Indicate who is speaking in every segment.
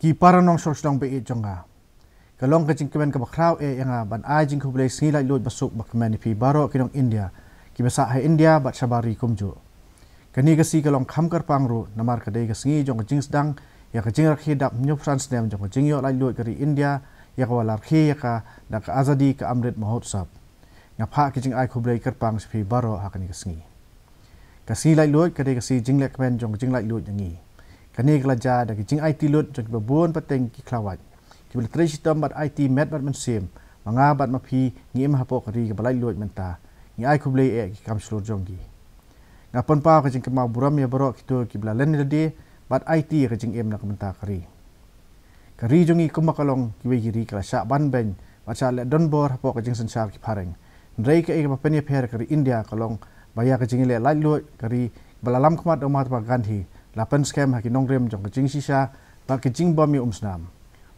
Speaker 1: ki paranong sorslong be jonga kalong ka jingkemen ka bakraw nga ban ai jing kublai singi lai lot basuk bakmani pi baro kinong India ki basa hai India bat sabari kumju kani ka si kalong khamkar pangru namar ka dei ka singi jong jing sedang ya ka jing rakhi dap nyu France nem jong jing yo lai lot kari India ya ka walar khi ya ka da ka azadi ka amrit mahotsab nga pha ki jing ai kublai kar pang pi baro ha kani ka singi lai lot ka dei ka si jing lek men jong jing lai lot ngi kani ka laja da ki jing ai ti lot jong babon pateng ki klawat kibel tresitam bat IT met bat men sem manga bat mapi ngim hapo kari ke balai luat menta ngi ai kublei ki kam slur jonggi ngapon pa ka jing kemau buram ya baro kito kibla len de bat IT ka jing em na menta kari jongi kumakalong kiwe giri kala sha ban ben bacha le don bor hapo ka jing sensar ki pareng ndrei ka e pa pen pher kari India kalong baya ka jing le lai luat kari balalam kmat omat ba gandhi lapan scam ha ki nongrem jong ka jing sisa ba ka jing bom mi umsnam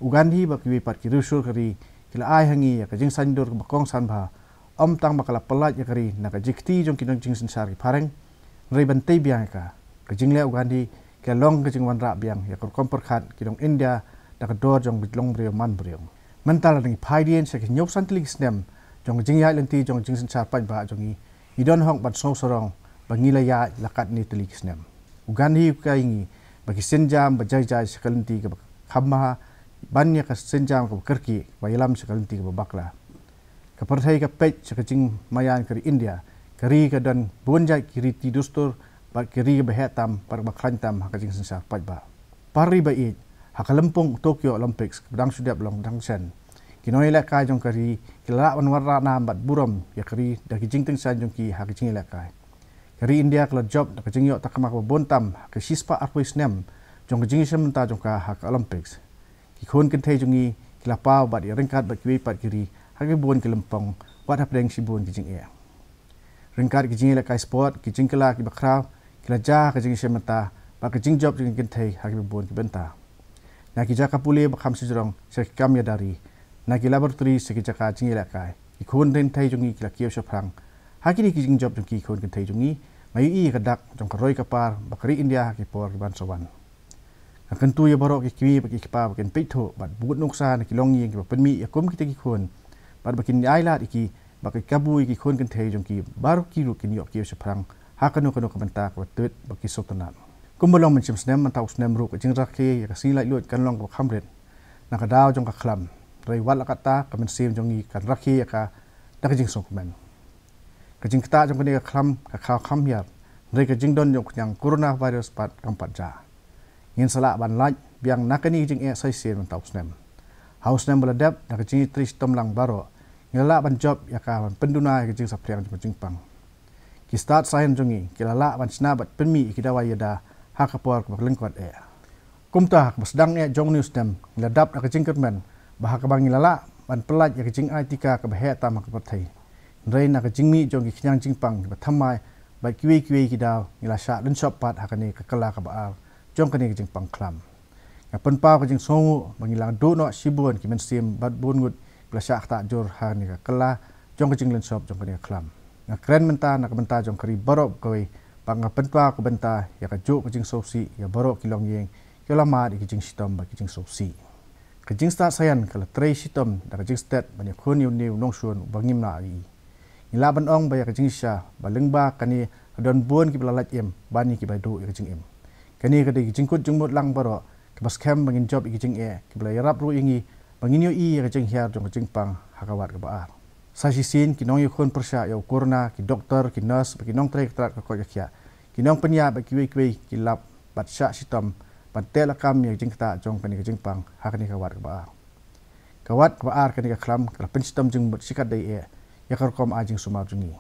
Speaker 1: Ugandhi bak kiwi pat ki rusul kari kila ai hangi ya ka jing sandur ka bakong sanba tang bakala pelat ya kari na ka jikti jong kinong jing sensar ki pareng rei bantai biang ka jing le Ugandhi ka long ka jing wanra biang ya ka kompor khat kinong India da ka dor jong bitlong brio man brio mental ring phaidien se ki nyop santlik snem jong jing ya lenti jong jing sensar pan ba jongi idon hong bat so sorong bangila ya lakat ni telik snem Ugandhi ka ingi bagi senjam bajai-jai sekalenti ka khamma banyak ka senjam ka kerki wayalam sekalenti ka bakla ka parthai ka pech ka jing mayan kari India kari ka dan bonjai kiri ti dustur ba kiri ka behetam par baklantam ka jing sensar pat ba pari ba it hakalempong Tokyo Olympics bedang sudap long dang sen kinoi la kai jong kari kila wan warna nam bat buram ya kari da ki jing teng san jong ki ha ki jing la kai kari India kala job da ka jing yo takama ka bontam ka sispa arwis nem jong ka jing sementa jong ka ha Olympics Ikon kentei jongi kila pau bat ringkat bat kiwi pat kiri hagi buon kilempong wat hapdeng si buon kijing e ringkat kijing la kai sport kijing kala ki bakraw kila ja kijing semata ba kijing job jing kentei hagi buon ki benta na ki jaka pule ba kham sijrong se kam ya dari na ki laboratory se ki jaka jing la kai ikon kentei jongi kila kiyo soprang hagi ni kijing job jong ki ikon kentei jongi mai i kadak jong karoi kapar bakari India hagi por ki ban sawan akan tu ya borok kiwi bagi kipa bakin peito bat buat nuksa na kilong yang kipa penmi ya kom kita kikun bat bakin ailat iki bagi kabu iki kun kan thei jong ki baru ki ru kin yok ki seprang hakanu kanu kamenta ka tut bagi sotanan kumbolong mencim snem mantau snem ru ka jingrak ke ya kasi lai lut kan long ka khamret na ka daw jong ka khlam rei wal akata ka men sim jong i kan rakhi ya ka da ka jing sokmen ka jing kta jong ka khlam ka khaw kham ya rei ka jing don jong yang corona virus pat kampat ja ngin sala ban laj biang nakani jing e sai sen man taus nem haus nem beladap nak jing tris tom lang baro ngela ban job ya ka ban penduna ke jing sapriang jing pang ki start sain jongi kilala ban sna bat penmi ki dawa yada ha ka por ka lengkot e kumta basdang e jong news nem ladap nak jing kermen bah ka bang ngilala ban pelaj ya ke jing aitika ka bahe ta mak pathai rei nak jing mi jong ki khyang jing pang ba thamai ba kiwi ki daw ngila sha den shop pat ha ka ni ka kala ka ba jong kani jing pang klam ya pen pa ka jing songu bangilang do no sibun ki men sim bat bungut plasha ta jor ha ni ka kala jong ka jing len shop jong kani klam ya kren menta nak menta jong kari borok koi pang pen pa ka benta ya ka jo ka jing sosi ya borok kilong yeng kelama di jing sitom ba jing sosi ka jing sta sayan kala trei sitom da ka jing stat ban ya khon yu new nong shun bangim na i ila ban ong ba ya ka jing sha ba lengba kani don bun ki balalat em bani ki ba do ya ka jing em kani kadi jingkut jingmut lang baro kebas kem bangin job iki jing e kibla yarap ru ingi bangin yo i ka jing hiar jong jing pang hakawat ka baar sa sisin kinong yo khon persya yo corona ki doktor ki nurse bagi nong trek trat ka ko ya kinong penya ba kiwi ki lap bat sha sitam bat telakam yo jing ta jong kani ka jing pang hakani ka wat ka baar kawat ka baar kani ka klam ka pen sitam jing mut sikat dai e ya kar kom ajing sumar jungi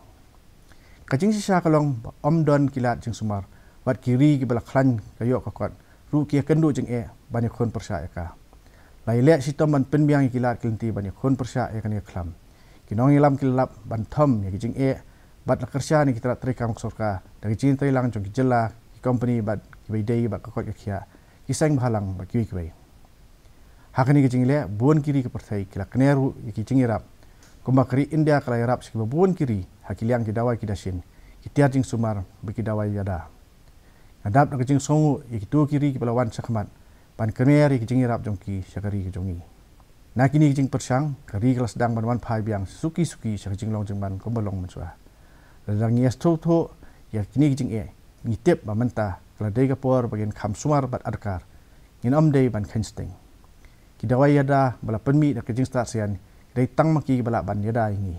Speaker 1: ka jing sisa kalong don kilat jing sumar bat kiri ki bala khlan kayo ka kwat ru ki kendu jeng e bani khon persya ka lai le sitom ban penbiang kilat kelenti bani khon persya e kan khlam kinong ilam kilap ban thom ya ki jeng e bat la kersya ni kita trika maksorka dari jin tri lang jong ki jela ki company bat ki bai dei bat ka kwat ka khia ki sang bhalang ba ki bai hakani ki jeng le bon kiri ka perthai kila kneru ki jeng irap kuma kri India kala irap sik bon kiri hakiliang ki dawai ki dasin ki tiar jing sumar biki dawai yada Adap nak jing songu ikitu kiri ki pelawan sakmat ban kemeri ke jingi rap jongki syakari ke jongi na kini jing persang kari kelas dang ban wan phai biang suki syakari jing long jing ban kombalong mensua ladang yes tho ya kini jing ni tep ba menta kladai ka por bagian kham sumar bat adkar in amdei ban khansting kidawai yada bala penmi da ke jing start sian dai tang maki bala ban yada ini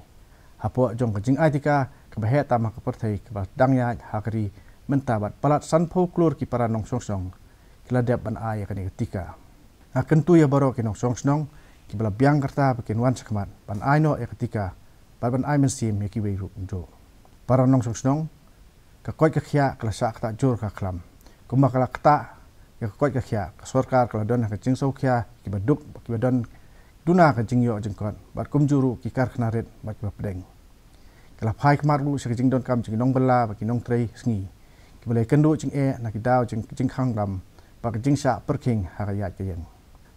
Speaker 1: hapo jong ke jing aitika ke bahe ta ma ka perthai ke ba dang ya hakari menta bat palat san pho klur ki para nong song kiladap ban ai kan ketika akan tu ya baro kinong song ki bala biang karta bakin wan sakmat ban ai no ya ketika ban ai mensim ya ki wei ru jo para nong song ka koi ka khia kala sa kata jor ka klam kuma kala kata ya koi ka khia ka sarkar kala don ka jing so khia ki baduk ki badon duna ka jing yo jengkon bat kum juru ki kar khnaret bat ba pedeng kala phai kmar ru sa jing don kam jing nong bala bakin nong trei sngi ki bala kendu jing na ki daw jing khang dam bak jing sa perking hakayat kayeng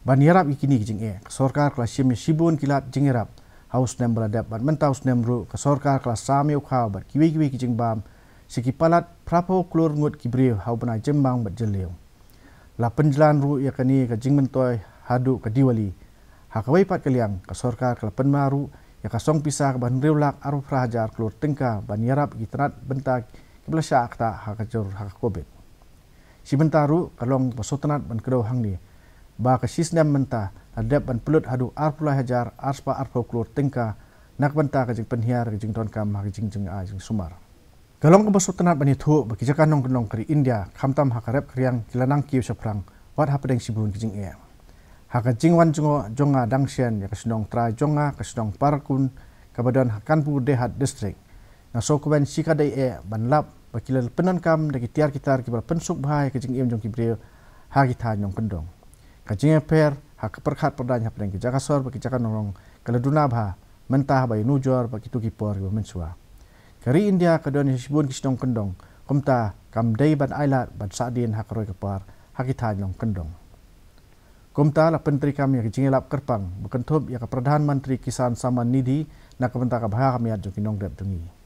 Speaker 1: ban yarap ikini jing sarkar kala sim sibun kilat jing yarap haus nem baladap ban mentaus nem ru ka sarkar kala sameu khaw bat kiwi ki jing bam siki palat prapo klur ngut kibriu hau bana jembang bat jeleu la penjalan ru yakani ka jing mentoy hadu ka diwali hakawai pat kaliang ka sarkar kala penmaru ya ka song pisah ban riulak aru prahajar klur tengka ban yarap gitrat bentak kiblasya akta hakajur hakakobet si bentaru kalong pasotanat ban kedau hangni ba ka sisnem menta adap ban pelut hadu arpula hajar arspa arpo klur tengka nak benta ka jing penhiar ka jing ton kam ha jing a jing sumar kalong ka pasotanat ban ithu ba kijakan nong kenong kari India khamtam hakarep kriang kilanang kiu saprang wat hapedeng sibun ki jing haka jing wan jonga dangsian ya kasnong trai jonga kasnong parkun kabadan hakanpur dehat district na sokuban sikadai ban lap bakilal penan kam daki tiar kitar kibal pensuk bahai ke jing jong kibreu ha kita nyong kendong ka jing per ha perkhat perdan ha pedeng ki jakasor baki jakan nong kaladuna bha mentah bai nujor baki tu kipor go mensua kari India kadon sibun kisnong kendong komta kam dei ban ailat ban sadin ha karoi kapar ha kita nyong kendong komta la pentri kam ya jing lap kerpang bukan thop ya ka pradhan mantri kisan saman nidhi na ka benta ka bha kam ya jong kinong dep tungi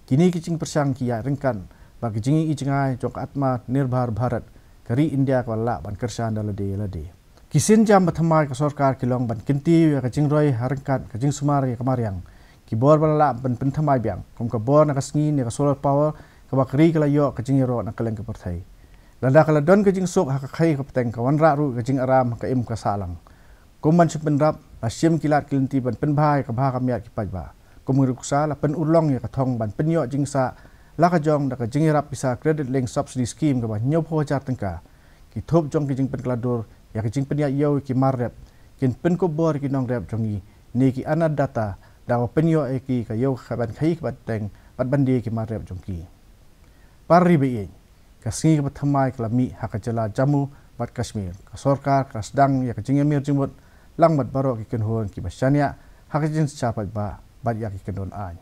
Speaker 1: kini kicing persang kia rengkan bagi jingi ijingai jok atma nirbhar bharat kari India kwala ban kersan dalade kisin jam bathamai ka sarkar kilong ban kinti ya kicing roi harengkan kicing sumar ya kamariang kibor bala ban penthamai biang kom ka bor na kasngi ne ka solar power ka bakri kala yo kicing ro na kaleng ka perthai lada kala don kicing sok ha ka khai ka peteng ka wan ra ru kicing aram ka im ka salang kom ban sipenrap asim kilat kilinti ban penbhai ka bha ka miat ki pajba kumuruksa la pen urlong ya kathong ban penyo jingsa la ka jong da ka jingrap bisa credit link subsidy scheme ka ba nyop ho jar tengka ki thop jong ki jing pen klador ya ki jing pen ya yo ki marrep kin pen ko bor ki nong rep jongi ne ki anad data da penyo ki ka yo ka ban khai ka teng bat bandi ki marrep jongki parri be ka singi ka thamai ka lami ha ka jala jamu bat kashmir ka sarkar ka sedang ya ka jing mir jingmut lang bat baro ki ken hon ki basania ha ka jing chapat ba bat ya ki kendon ai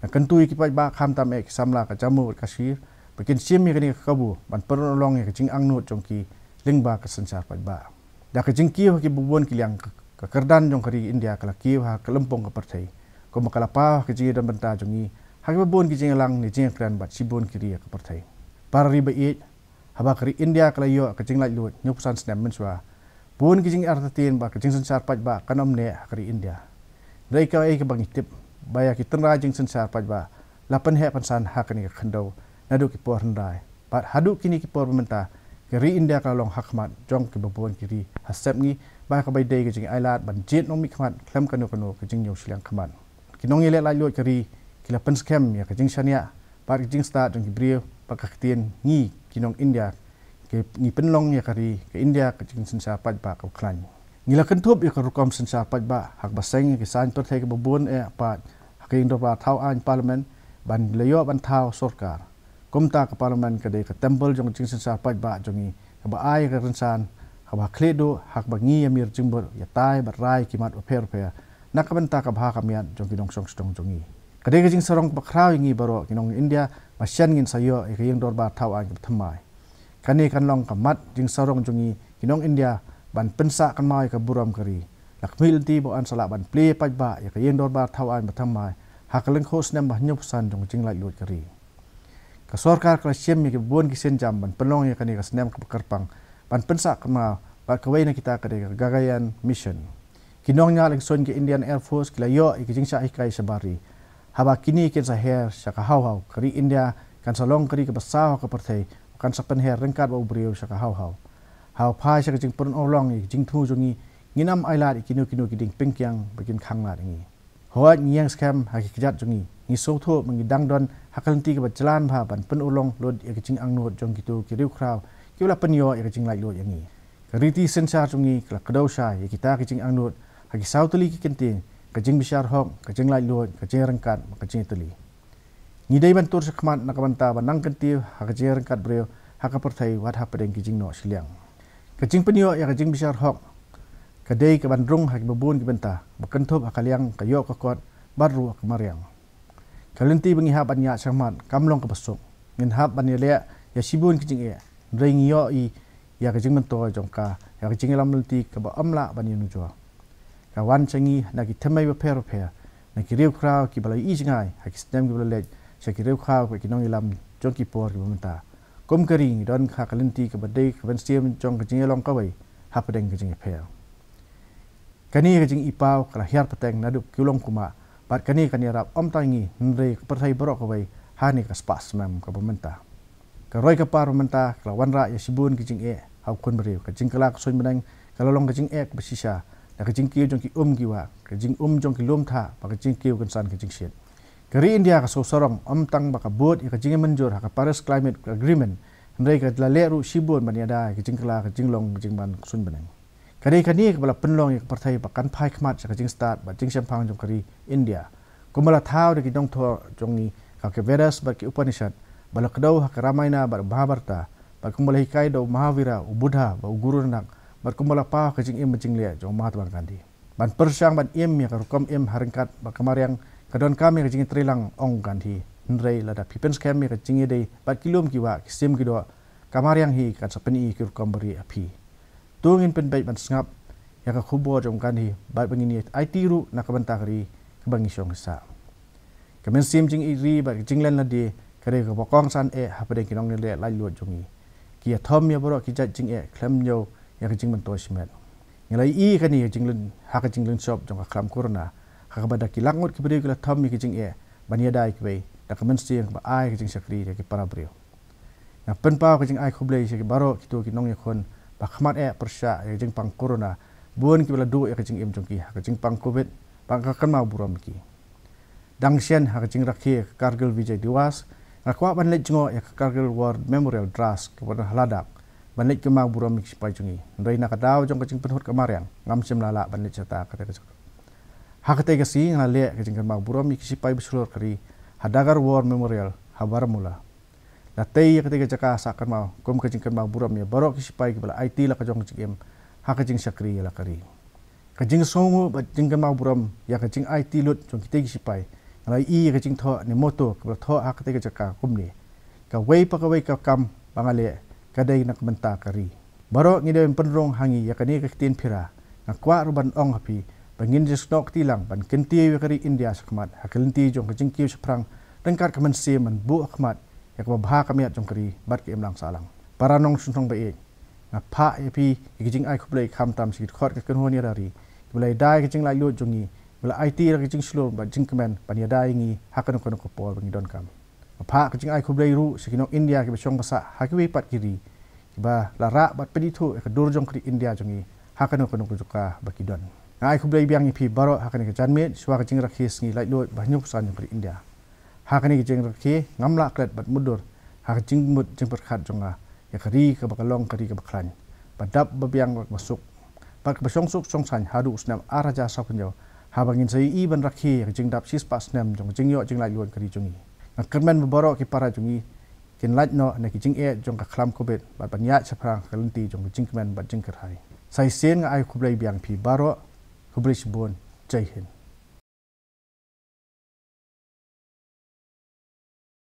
Speaker 1: na kentui ki ba kham tam ek samla ka jamu kashmir bikin sim mi kani kabu ban perolong ya jing angnut jongki lingba ka sansar ba da ka jing ki ki bubon ki liang ka kerdan jong kari India kala ki ha kelempong ka perthai ko makala pa ki jing dan benta jongi ha ki bubon ki jing lang ni jing kran bat sibon ki ria ka perthai par riba e haba kari India kala yo ka jing lai lut nyupsan snam menswa bun ki jing artatin ba ka jing sansar ba kanom ne kari India dai ka ai ka bangitip baya ki tenra jing sansar pajba lapan he pansan hakani ka khandau nadu ki por handai pat hadu kini ki por menta keri India ka long hakmat jong ki babon kiri hasep ni ba ka bai dei ki jing ailat ban jet no mi khmat khlem kanu ka jing yo silang khmat kinong ile lai lot keri ki lapan scam ya ka jing shania pat ki jing start jong ki brio pa ka tien ngi kinong India ke ni penlong ya kari ke India ka jing sansar pajba ka khlan ngila kentup ya kerukom sensar pajba hak baseng ki san perthai ke babon pat haking do ba thau an parliament ban leyo ban thau sarkar komta ka parliament ka de ka temple jong jing sensar pajba jongi ka ba ai ka rensan ka ba kledo hak ba ngi amir jimbor ya tai ba rai kimat oper nak benta ka ba kamiat jong kinong song stong jongi ka de jing sarong ba khrau ngi baro kinong India ba sian ngin sayo e ka yeng dor ba thau an thamai kani kan long ka mat jing sarong jongi kinong India ban pensa kan mai ka buram kari lakmil ti bo an sala ban play pajba ya ka yeng dor bar thawan bathamai hakaleng khos nem bah nyup san jong jing lai lut kari ka sarkar ka siem mi ke bon ki sen jam ban pelong ya kani ka snem ka kerpang ban pensa kan ma bat kawai na kita kadai Gagayan mission kinong nya lengson ke Indian Air Force kila yo ikijing sa ikai sabari haba kini ken sa her sa hau kari India kan salong kari ke basah ke partai kan sa pen her rengkat ba ubriu sa hau pai sa kajing pun olong ikijing thu jungi nginam ailat ikinu kiding pengkyang bakin khanglat ngi hoa ngiang scam haki kejat jungi ngi sotho mengidang don hakalenti ke jalan ba ban pen ulong lod ikijing angnot jong gitu kiriu kraw kiula penyo ikijing lai lod yangi kariti sensar jungi kala kedau sha kita ikijing angnot hagi sautuli ki kenting kajing besar hok kajing lai lod kajing rengkat kajing tuli ni dai bantur sakmat nakabanta banang kenti kajing rengkat breu hakaperthai wat hapadeng kijing no siliang kajing penyo ya kajing besar hok kadai ke bandrung hagi babun ki benta bakentup akaliang kayo kakot baru akmariang kalenti bengi hab anya sakmat kamlong ke besok ngin hab ban le ya sibun kijing e rengiyo i ya kajing mento jongka ya kajing lamlti ke ba amla ban yunujo kawan changi nagi temai ba per nagi riu kraw ki balai i jingai haki stem ki balai sa ki riu kraw ki nong ilam jongki por ki bumenta kom kering don kha kalenti ke badai ke ban stem jong kajing long kawai hapadeng kajing per kani kajing ipau kala hiar peteng nadu kilong kuma bat kani rap om tangi nrei perthai borok kawai hani ka spas mem ka bumenta ka roi ka par bumenta kala wanra ya sibun kajing e hau kun beriu kajing kala soin benang kala long kajing e besisa na kajing kiu jong ki kiwa kajing jong ki lom tha ba kajing kiu kan san kajing shet kari India ka sorong tang ba ka bot ya kajing menjur ha ka Paris Climate Agreement ndai ka la leru sibun ban yada kajing kala kajing long kajing ban sun benang kani ka bala penlong ya partai ba kan phai khmat sa kajing start ba jing sampang jong kari India kumala thau de ki dong tho jong ni ka ke Vedas ba ki Upanishad bala kedau ha ka Ramayana ba Mahabharata ba kumala hikai do Mahavira u Buddha ba guru nak berkumpul apa kajing majing lia jong Mahatma Gandhi ban persang ban ya karukom harengkat bakamaryang kadon kami kajing trilang ong Gandhi nrei lada pipens kami kajing dei bat kilom kiwa kisim kido kamaryang hi kan sapeni kirukom beri api tungin pen ban sngap ya ka khubo jong Gandhi bat bangini IT ru nakabanta kari kebangi syong sa kamen sim jing iri bat kajing len ladi kare ka bokong san hapade kinong le lai luat jongi kia thom ya boro kijat jing klem yo ya kajing mentoy simet ngelai i kani kajing len ha kajing len shop jong aklam corona ha ka bada kilangot ki bede kala thom mi kajing bania dai ki bei da kamen siang ba ai kajing sakri de ki para brio na pen pa kajing ai khoblei se ki baro ki to ki nong ya khon ba khmat persha ya kajing pang corona buon ki bala du ya kajing jong ki ha kajing pang covid pang ka kan ma buram ki dang sian ha kajing rakhi Kargil Vijay Diwas rakwa ban le jingo ya Kargil War Memorial Dras ke pada haladak banlik ke mau buram mix pai jungi ndai nak daw jong kajing penhut kamaryang ngam sim lala banlik cerita kata kajing hakate gasi ngale kajing mau buram mix pai besulur kari hadagar War Memorial habar mula latei ketika jaka sakan mau kom kajing mau buram ya barok kisi pai kebala IT la kajong kajing hakajing sakri la kari kajing songu kajing mau buram ya kajing IT lut jong kita kisi pai ngalai i kajing tho ni moto kebala tho hakate jaka kumni ka wei pa ka wei ka kam bangale kadai nak benta kari baro ngidem penrong hangi ya kani kaktin phira ngakwa ruban ong hapi bangin jesnok tilang ban kenti kari India sakmat hakelenti jong kajing kiu saprang rengkat kamen se man bu akmat ya ka bha kamiat jong kari bat ke emlang salang paranong suntong bae ngapha yapi kajing ai khublei kham tam sikit khot ka kenhoni rari bulai dai kajing lai lo jongi bula IT ra kajing slow ba jing kemen pan ya dai ngi hakan ko ko por bangi don kam apa kajing ai khublei ru sikinok India ke besong basa hakiwi pat kiri kiba lara bat pedithu ka durjong kri India jongi hakan ko juga bakidon ai khublei biang ipi baro hakan ke janmet suwa kajing rakhis ngi lai lo banyuk san kri India hakan ke jing rakhi ngamla klet bat mudur hakajing mud jing perkhat jonga ya kari ka bakalong kari ka baklan badap babiang masuk pat basong suk song san hadu usnam araja sapunjo habangin sai i ban rakhi kajing dap sis pas nam jong jing yo jing lai lo kari jongi kermen beborok ki para jungi kin lat no na ki jing jong ka khlam kobet bat banya chaprang kalenti jong jing kemen bat jing kerhai sai sen ai khublai biang pi baro khublai sibon jai hind